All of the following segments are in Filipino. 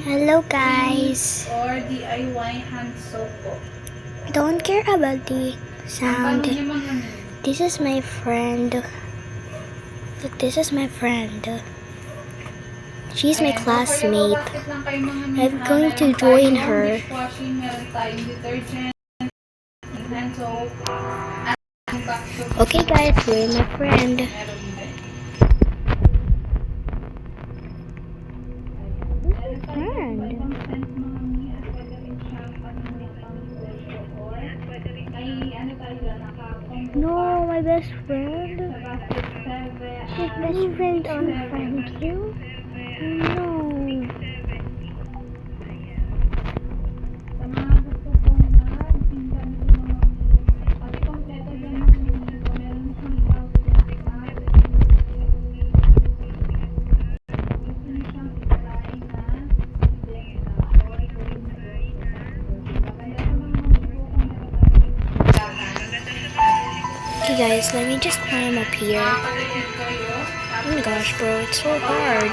Hello guys. Or DIY hand soap po. Don't care about the sound. Paano niya mga This is my friend. Look, this is my friend. She's my classmate. I'm going to join her. Dishwashing, meron tayong detergent, hand soap, Okay guys, we're my friend. meron din. Friend. Ibang scent mga niya, at pwede rin siyang or ay ano tayo naka-combo No, my best friend. sa basket 7. She's best friend on thank you. No. Sa mga gusto pong mag-tinda nito mga pati kompleto dyan mga nito, meron siyang outfit na gusto niyo siyang i-try na blend or gawin na maganda sa mga gusto kung meron Okay guys, let me just climb up here. makakatipid kayo. Oh my gosh, bro, it's so hard.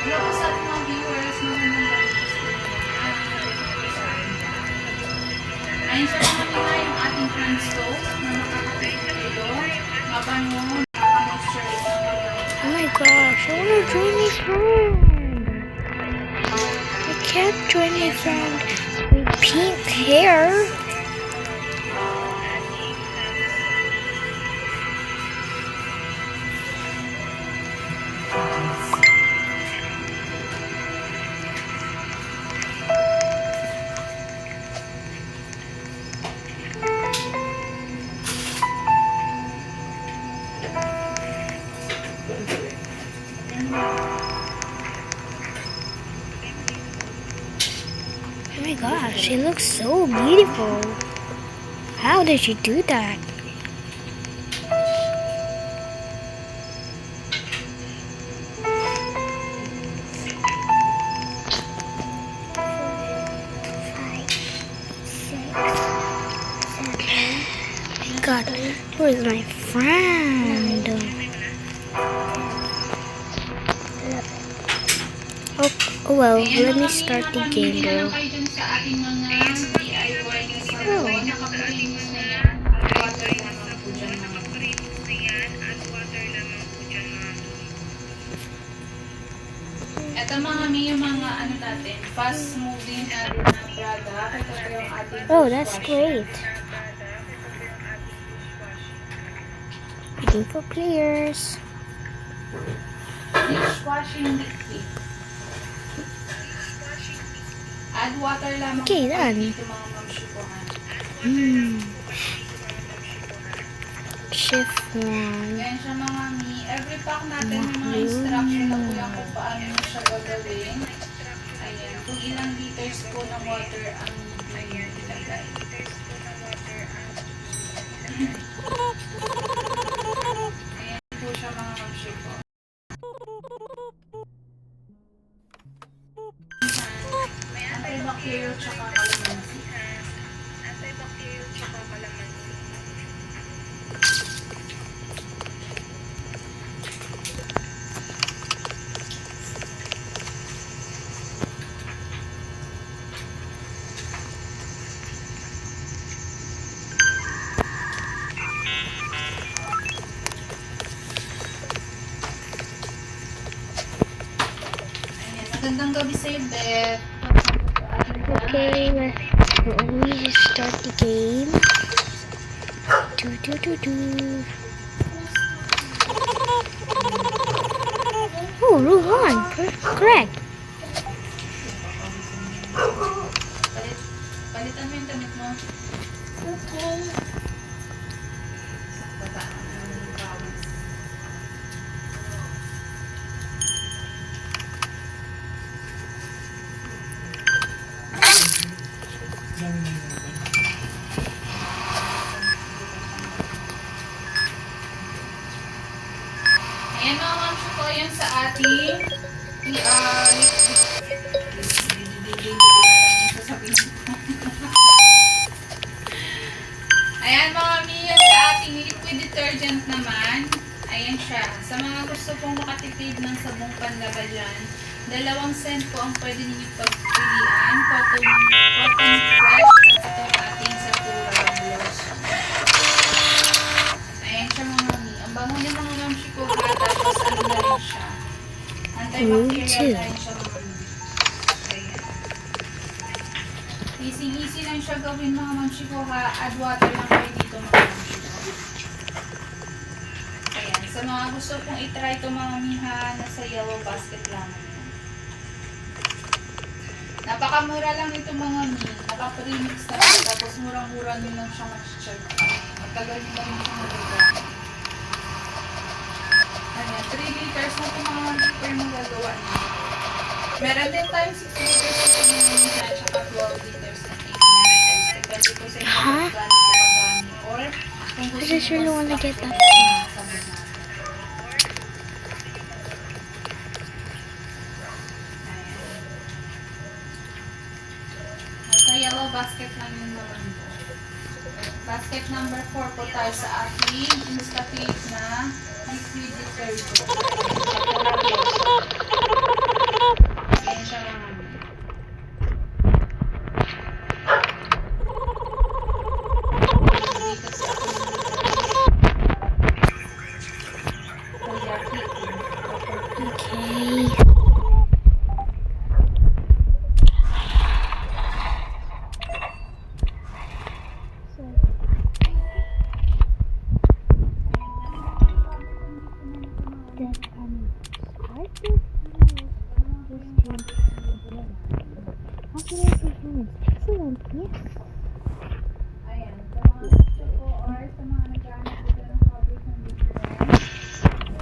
Hello po sa ating mga viewers, magandang gabi po sa inyo. Ayun sa mga nila yung ating hand soap na makakatipid kayo, mabango, nakaka-moisturize ng mga. Oh my gosh, I want to join my friend. I can't join my friend with pink hair. Oh my gosh, she looks so beautiful. How did she do that? My God, who is my friend? Oh well, let me start the game, bro. Kayo dun sa ating mga DIY na salon, nakapurimus na yan, at water lamang po dyan mga. Ito mga yung mga ano natin, fast moving na product. Ito po yung ating Oh, that's dishwasher. great. Waiting for players. Dishwashing liquid. Add water lamang Okay, po done. dito mga mamshukuhan. Shift 1. Ayan siya mga every pack natin may mga instruction na po yan kung paano nyo siya gagawin. Ayan, kung ilang liters po ng water ang ilagay. Ayan po siya mga mamshukuhan. Antibacterial tsaka calamansi. Ayan, magandang gabi sa'yo, Beth. Okay, let me start the game. Do do do do. Oh, rule 1. Correct. Palitan mo yung damit mo. Okay. Baba. Yung bawis. Ayan mga ma'am, ko yan sa ating Ayan mga mami, sa ating liquid detergent naman, Ayan siya. Sa mga gusto pong makatipid ng sabong panlabayan, 2 cent po ang pwede ninyo pagpilian. Cotton Fresh at itong ating Sakura Blush. Ayan siya mga mami. Ang bango niya mga ma'am Shikuha, tapos ano na rin siya. Antibacterial na rin siya mga mami. Ayan. Easy lang siya gawin mga ma'am Shikuha. Add water lang kayo dito mga ma'am Shikuha. Ayan. Sa mga gusto pong itry ito mga miha, nasa yellow basket lang. Napakamura lang ito mga mi. Naka-premix na ito. Tapos murang-mura nyo lang siya mag-check. Matagal nyo lang siya magagamit. Ayan. 3 liters na ito mga super magagawa niyo. Meron din tayo 6 liters ito mga mi. At saka 12 liters na 8 liters. Depende po sa inyo kung gaano po kadami. Or kung gusto I just really nyo wanna mas get that sakit na sabon natin. Sa yellow basket lang yung naman po. Basket number 4 po tayo sa ating Instafate na liquid detergent. Ayan siya lang. Dito sa Okay. Excellent, yes. Ayan, sa mga gusto po or sa mga naghahanap dito ng fabric conditioner,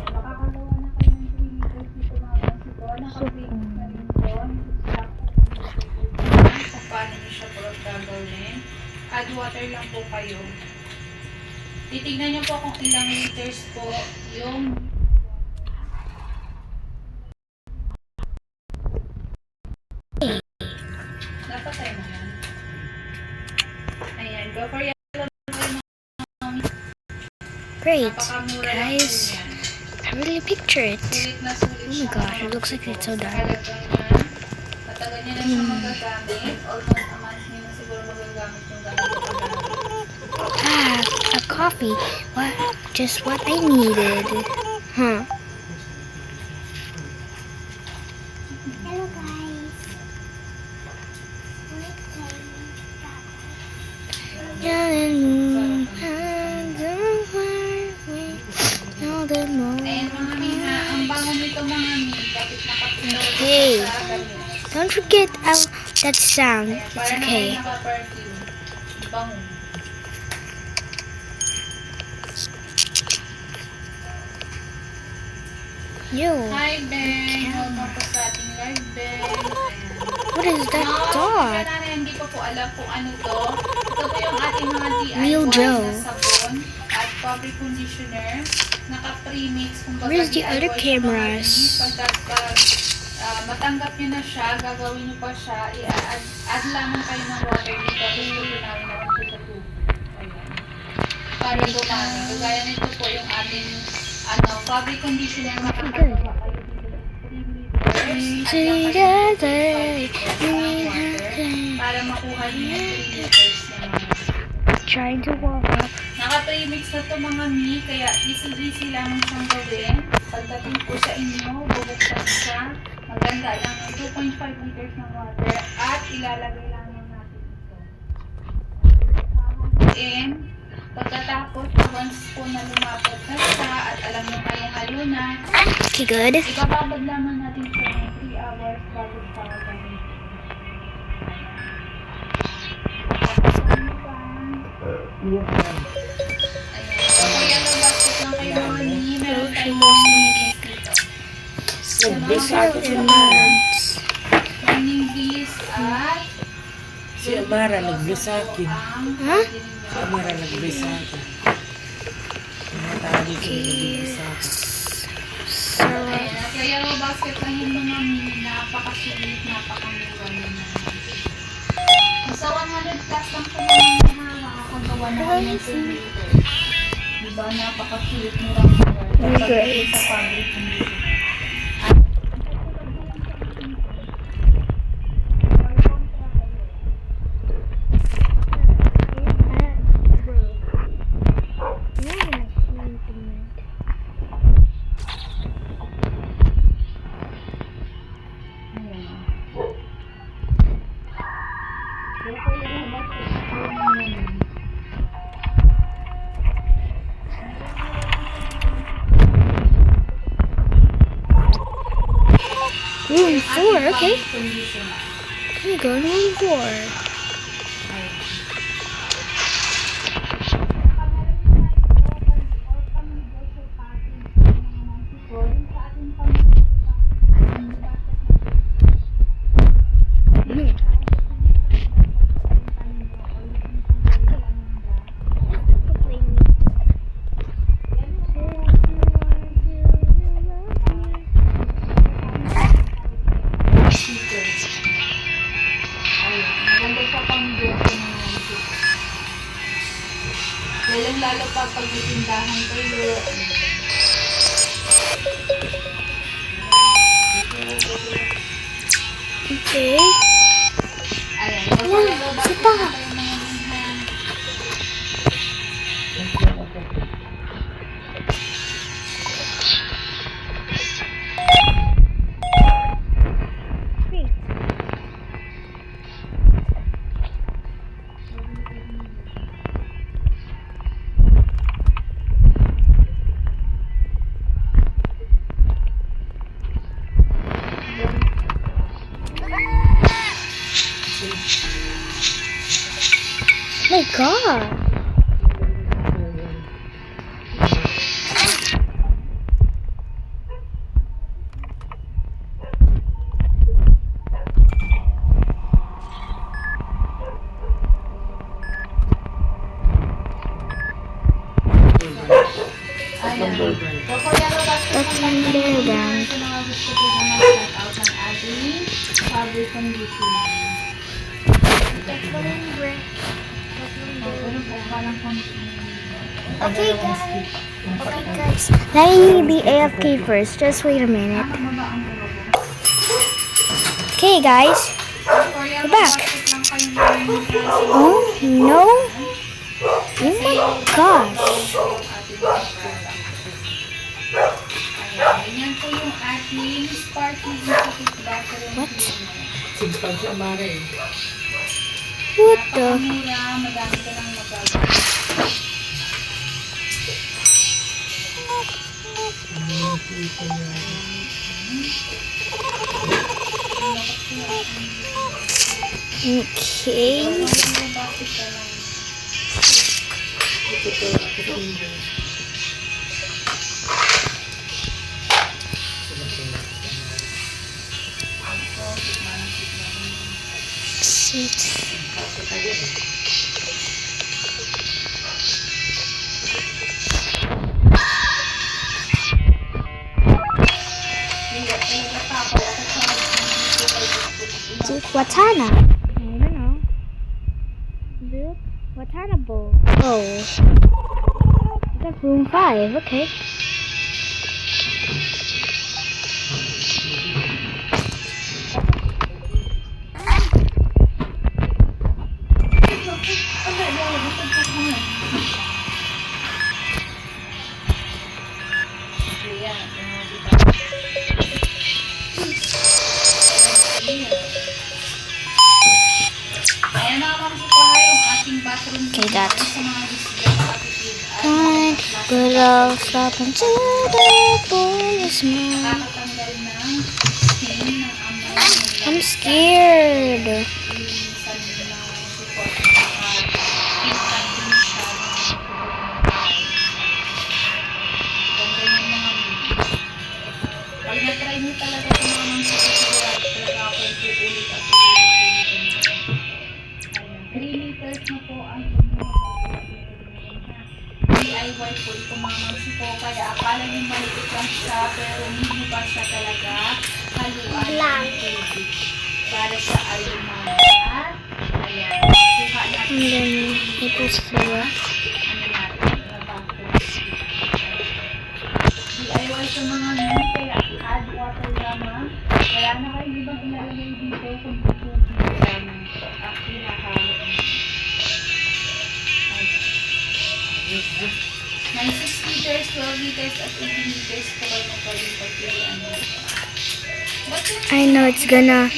makakagawa na kayo ng 3 liters dito mga kasito. Naka-bake na rin po. Kung paano nyo siya po gagawin. Add water lang po kayo. Titignan nyo po kung ilang liters po yung dapat tayo na yan. Ayan, go for yellow. Great, Napakamura lang po guys. yan. I really picture it. Sulit na sulit Oh my siya. gosh, it looks like it's so dark. Halagang yan. Matagal niya na siya magagamit. Almost a month niya na siguro magagamit yung ganito kagamit. Ah, a coffee. What? Just what I needed. Huh. Hello, guys. Ayan mga miha, ang bango nito mga mi. Dapat nakapinaw Okay. sa gamit. Don't forget that sound. Ayan, It's para na okay. kayo naka-perfume. Bango. Yo, Hi, Ben. Welcome po sa ating live, Ben. Ayan. what is that dot? Hindi ko po alam kung ano to. Ito po yung ating mga DIY Real Joe. na sabon at fabric conditioner. Naka-premix. Kumbaga, Where's the DIY other sa mga cameras? mini. Pag matanggap nyo na siya, gagawin nyo pa siya, i-add lamang kayo ng water dito. Lulunawin na lang siya sa tubig. Ayan. Para dumami. Kagaya nito po yung ating fabric conditioner. Makakagawa kayo dito ng 3 liters. Para makuha niyo yung 3 liters naman. Trying to walk up. Naka-premix na to mga mi, kaya easy lang siyang gawin. Pagdating po sa inyo, bubuksan siya. Maganda lang yung 2.5 liters ng water at ilalagay lang natin ito. And pagkatapos, once po na lumapot na siya at alam nyo halo na, Okay, good. ibababad lamang natin siya ng 3 hours bago siya gamitin. Ayan. So, kaya basket lang kayo mga ni. Meron tayong dito. Sa mga cleaning bees at Si Amara nag-bless sa akin. Huh? Si Amara nag-bless sa akin. Mga tali ko nag-bless sa akin. So, ayan. At kaya basket lang yung mga mini. Napakasulit, napakamura naman. Sa 100 plus lang po yung makakagawa na kayo ng 2 liters. Diba? Napakasulit, murang-mura. Great. Sa fabric condition. Room 4, okay. Condition. We go to room 4. Lalo pa pag itindahan kayo. Okay. Ayan. Ayan, isa pa. My God. Ayan. So, Kuya Robert, That's Thunder Band. ito na nga gusto ko na mag-start out ng ating fabric conditioner. Okay, guys. Okay, guys. Let me be AFK first. Just wait a minute. Okay, guys. We're back. Oh, no. Oh my gosh. Ayan po yung ating sparkling Institute bathroom. What? Simpag siya, Mare. What the? Napakamura, madami ka nang magagawa. Okay. Sit. Watana. I don't know. Look, Watana bowl. Oh. That's room 5, okay. Okay, that. Fine, but I'll stop until the boy is mine. I'm scared. Pag na-try mo talaga ito mga sigurado talaga ako yung ulit at ulit. Ayan. 3 liters na po ang DIY po ito mga magsiko. Kaya akala nyo maliit lang siya pero hindi pa siya talaga haluan ng tubig para sa alumang. At ayan. Kuha natin. And then maple syrup. Ano natin? bawal sa mga nun, kaya add water lamang. Wala na kayo ibang ilalagay dito kung tubig lamang. At pinahalo. May 6 liters, 12 liters, at 18 liters po kayo magpaging pagpilian dito. I know it's gonna.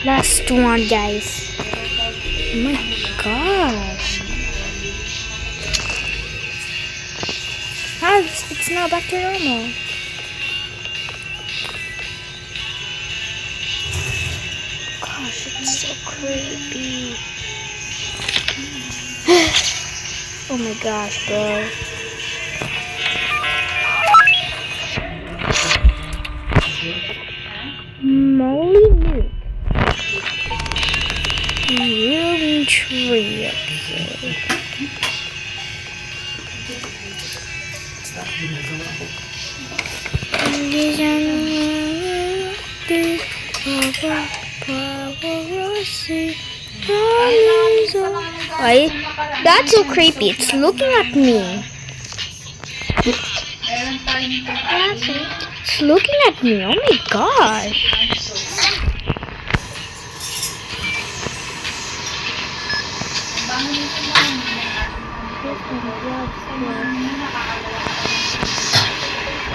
Last one, guys. Oh my god. Ah, it's now back to normal. Gosh, it's so creepy. Oh my gosh, bro. Molly Nuke. Really tree up there. Ay, that's so creepy. It's looking at me. Meron tayong pang-aali. It's looking at me. Oh my gosh. Bangon nito naman yung nakakalawa.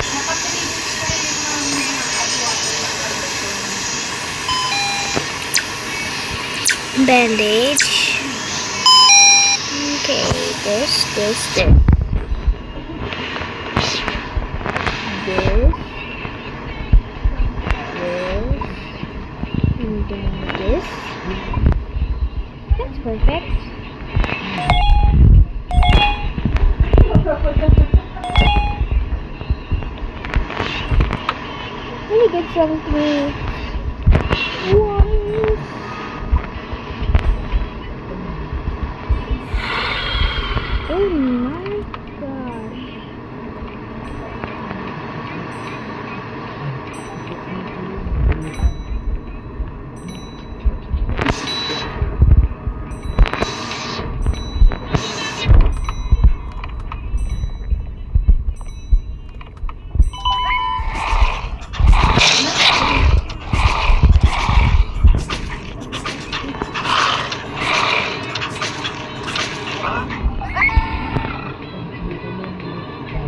Nakapilitis kayo ng mga add water lamang. Bandage. Okay, this. This. And then this. That's perfect. Let me get something. What? Oh my gosh.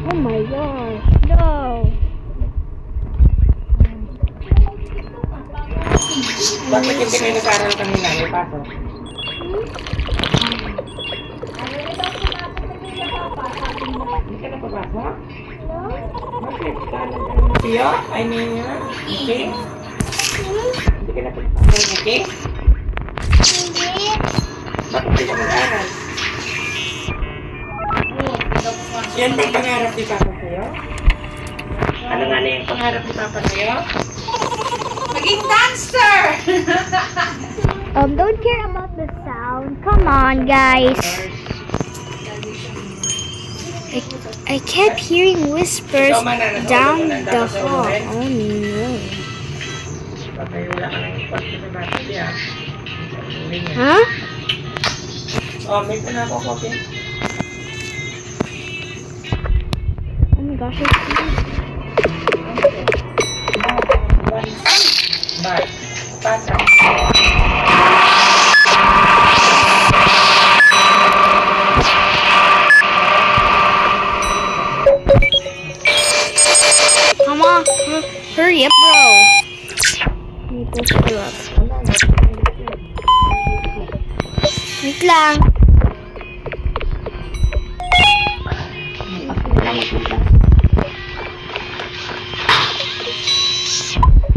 Oh my gosh, no. Bakit hindi kayo nag-aaral kanina? May pasok? Hindi ka na papasok? Bakit? Tiyo? Ay, niya? Okay? Hindi ka na papasok? Okay? Bakit hindi ka mag-aaral? Yan ba yung pangarap ni Papa sa'yo? Ano nga na yung pangarap ni Papa sa'yo? Maging dancer! Don't care about the sound. Come on, guys. I kept hearing whispers down the hall. Oh no. Patayula ka ng pagka sa bata siya. Huh? Oh, may pa ako copy. Oh my gosh, Bye. Pasa. come on. Hurry up, bro. Need to screw up. Wait lang.